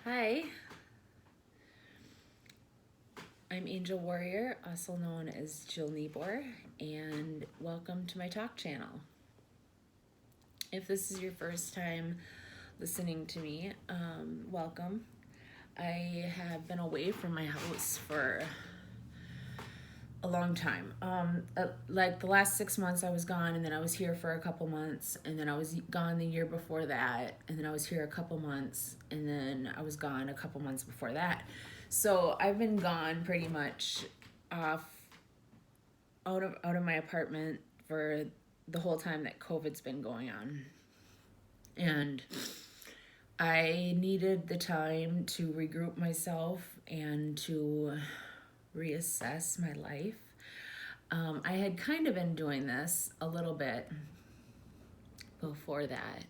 Hi, I'm Angel Warrior, also known as Jill Niebuhr, and welcome to my talk channel. If this is your first time listening to me, welcome. I have been away from my house for a long time. Like the last 6 months I was gone, and then I was here for a couple months, and then I was gone the year before that, and then I was here a couple months, and then I was gone a couple months before that. So I've been gone pretty much off out of my apartment for the whole time that COVID's been going on. And I needed the time to regroup myself and to reassess my life. I had kind of been doing this a little bit before that.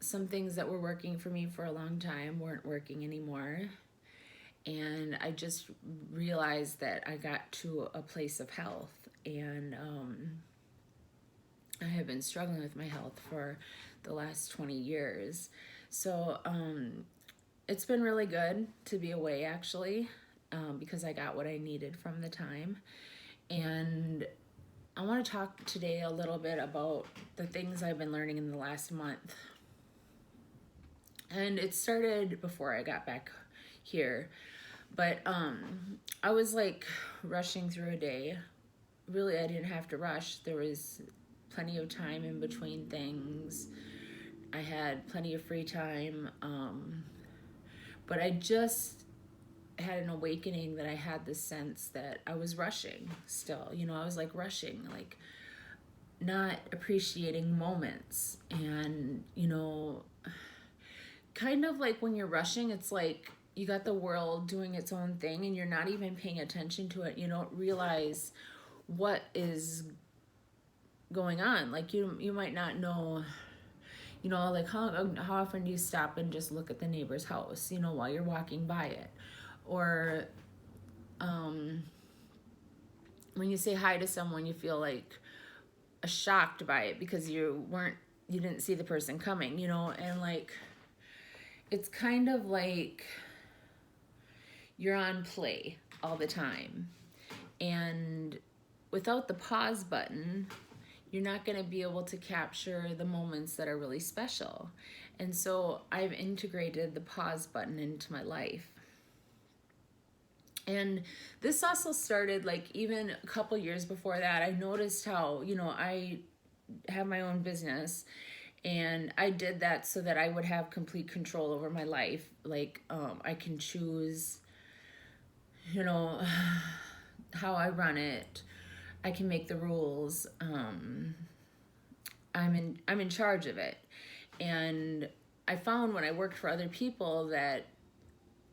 Some things that were working for me for a long time weren't working anymore. And I just realized that I got to a place of health, and I have been struggling with my health for the last 20 years. So it's been really good to be away, actually, because I got what I needed from the time. And I want to talk today a little bit about the things I've been learning in the last month. And it started before I got back here. But I was like rushing through a day. Really, I didn't have to rush. There was plenty of time in between things. I had plenty of free time. But I just had an awakening that I had this sense that I was rushing still. I was like rushing, like not appreciating moments. And, kind of like when you're rushing, it's like you got the world doing its own thing and you're not even paying attention to it. You don't realize what is going on. Like you might not know, like how often do you stop and just look at the neighbor's house, while you're walking by it? Or when you say hi to someone, you feel like shocked by it because you didn't see the person coming, and like it's kind of like you're on play all the time. And without the pause button, you're not going to be able to capture the moments that are really special. And so I've integrated the pause button into my life. And this also started like even a couple years before that. I noticed how, I have my own business, and I did that so that I would have complete control over my life. Like I can choose, how I run it. I can make the rules. I'm in charge of it. And I found when I worked for other people that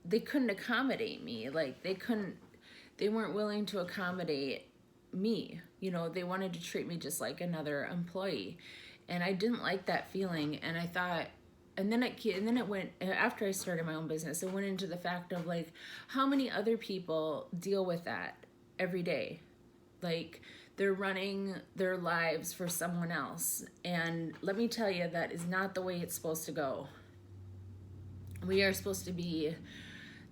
they couldn't accommodate me. Like they weren't willing to accommodate me. They wanted to treat me just like another employee. And I didn't like that feeling. And I thought, and then it went, after I started my own business, it went into the fact of like how many other people deal with that every day. Like they're running their lives for someone else. And let me tell you, that is not the way it's supposed to go. We are supposed to be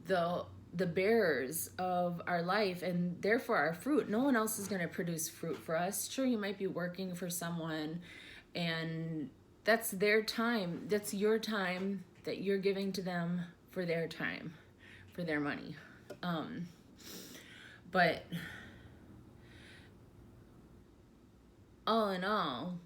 the bearers of our life and therefore our fruit. No one else is going to produce fruit for us. Sure, you might be working for someone and that's their time. That's your time that you're giving to them for their time, for their money. But all in all,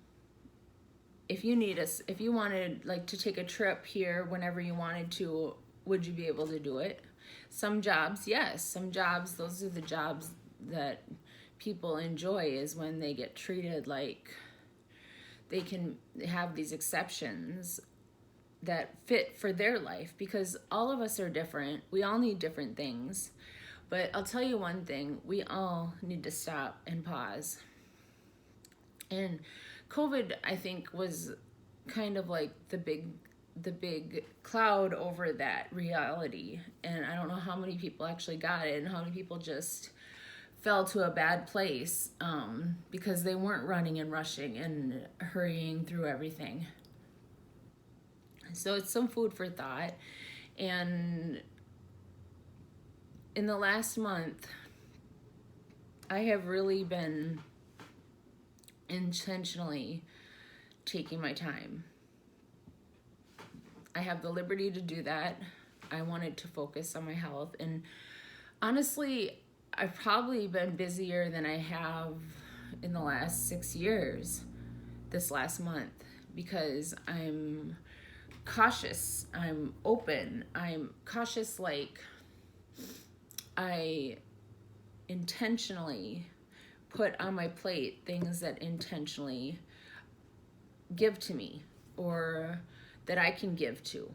if you wanted like to take a trip here whenever you wanted to, would you be able to do it? Some jobs, yes. Some jobs, those are the jobs that people enjoy, is when they get treated like they can have these exceptions that fit for their life, because all of us are different. We all need different things. But I'll tell you one thing, we all need to stop and pause. And COVID, I think, was kind of like the big cloud over that reality. And I don't know how many people actually got it and how many people just fell to a bad place because they weren't running and rushing and hurrying through everything. So it's some food for thought. And in the last month, I have really been intentionally taking my time. I have the liberty to do that. I wanted to focus on my health. And honestly, I've probably been busier than I have in the last 6 years this last month, because I'm cautious, I'm open, I'm cautious, like I intentionally put on my plate things that intentionally give to me or that I can give to.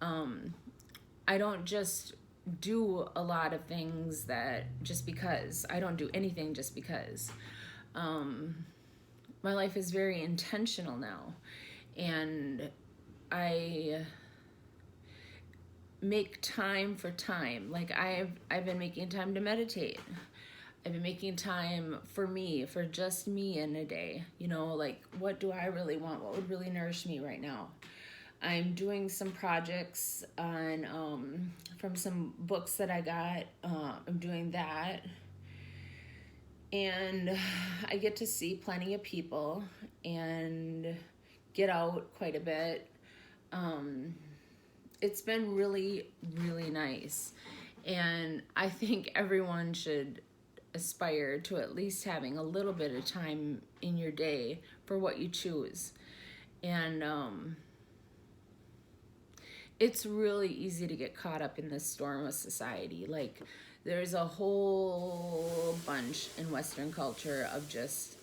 I don't just do a lot of things that just because. I don't do anything just because. My life is very intentional now, and I make time for time. Like I've been making time to meditate. I've been making time for me, for just me in a day. You know, like, what do I really want? What would really nourish me right now? I'm doing some projects on from some books that I got. I'm doing that. And I get to see plenty of people and get out quite a bit. It's been really, really nice. And I think everyone should aspire to at least having a little bit of time in your day for what you choose. And it's really easy to get caught up in this storm of society. Like, there's a whole bunch in Western culture of just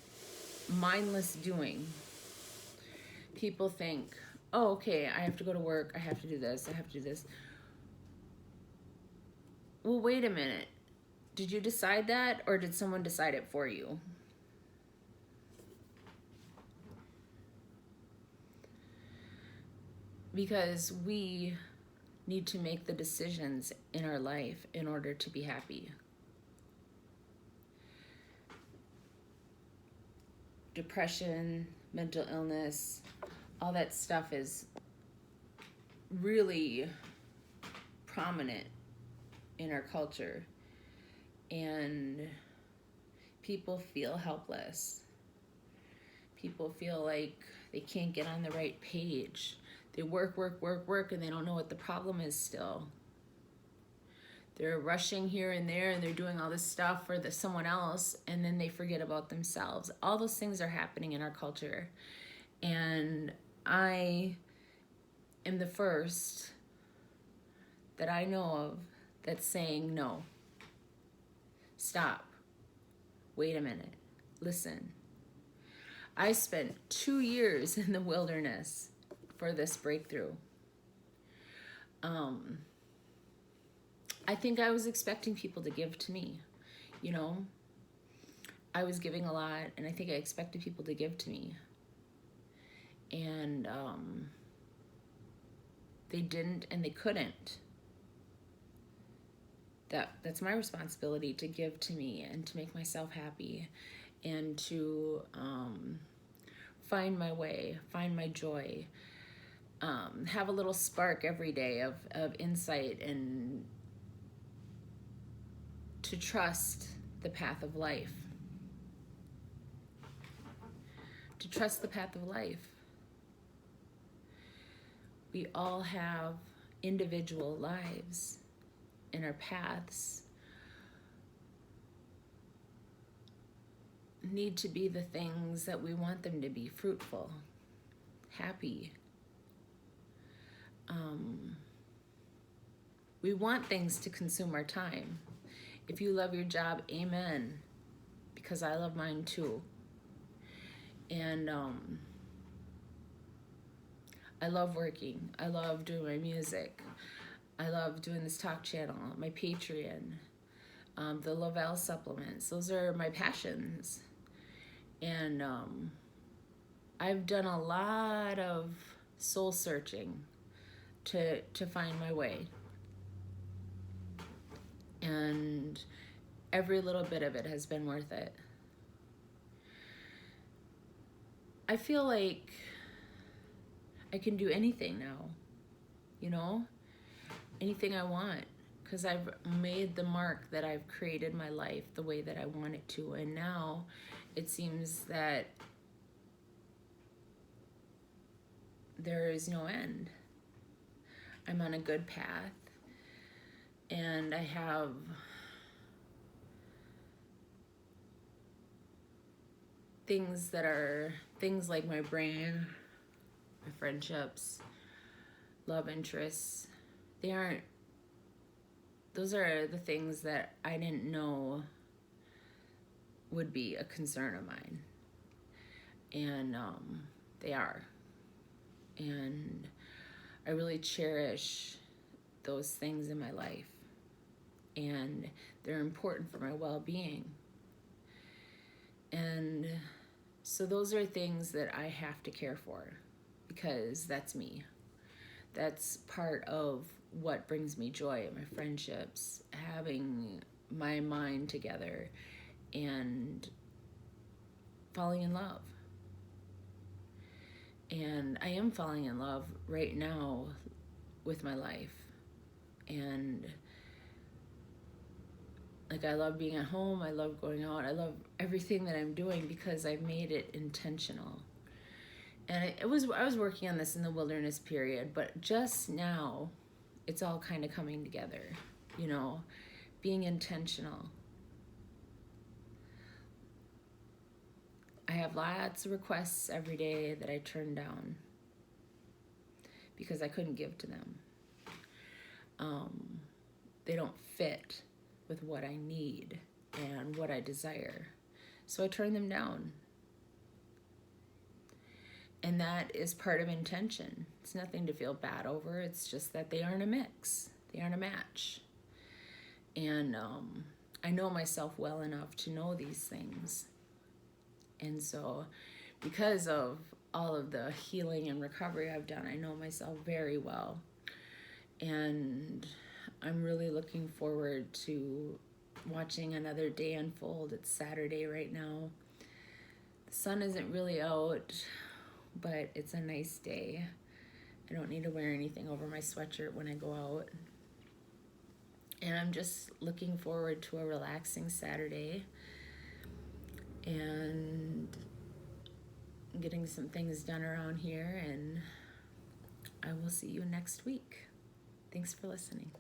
mindless doing. People think, oh, okay, I have to go to work, I have to do this, I have to do this. Well, wait a minute. Did you decide that, or did someone decide it for you? Because we need to make the decisions in our life in order to be happy. Depression, mental illness, all that stuff is really prominent in our culture. And people feel helpless. People feel like they can't get on the right page. They work, and they don't know what the problem is still. They're rushing here and there, and they're doing all this stuff for someone else, and then they forget about themselves. All those things are happening in our culture. And I am the first that I know of that's saying no. Stop. Wait a minute. Listen. I spent 2 years in the wilderness for this breakthrough. I think I was expecting people to give to me. You know, I was giving a lot, and I think I expected people to give to me. And they didn't, and they couldn't. That's my responsibility, to give to me and to make myself happy, and to find my way, find my joy, have a little spark every day of insight, and to trust the path of life. To trust the path of life. We all have individual lives, and our paths need to be the things that we want them to be: fruitful, happy. We want things to consume our time. If you love your job, amen, because I love mine too. And I love working. I love doing my music. I love doing this talk channel, my Patreon, the Lavelle supplements. Those are my passions. And I've done a lot of soul searching to find my way. And every little bit of it has been worth it. I feel like I can do anything now. you know, anything I want, because I've made the mark that I've created my life the way that I want it to. And now it seems that there is no end. I'm on a good path, and I have things that are things like my brain, my friendships, love interests. Those are the things that I didn't know would be a concern of mine. And they are. And I really cherish those things in my life. And they're important for my well-being. And so those are things that I have to care for, because that's me. That's part of what brings me joy in my friendships, having my mind together and falling in love. And I am falling in love right now with my life. And like, I love being at home, I love going out, I love everything that I'm doing because I've made it intentional. And I was working on this in the wilderness period, but just now it's all kind of coming together, you know, being intentional. I have lots of requests every day that I turn down because I couldn't give to them. They don't fit with what I need and what I desire. So I turn them down. And that is part of intention. It's nothing to feel bad over. It's just that they aren't a mix. They aren't a match. And I know myself well enough to know these things. And so because of all of the healing and recovery I've done, I know myself very well. And I'm really looking forward to watching another day unfold. It's Saturday right now. The sun isn't really out, but it's a nice day. I don't need to wear anything over my sweatshirt when I go out. And I'm just looking forward to a relaxing Saturday and getting some things done around here. And I will see you next week. Thanks for listening.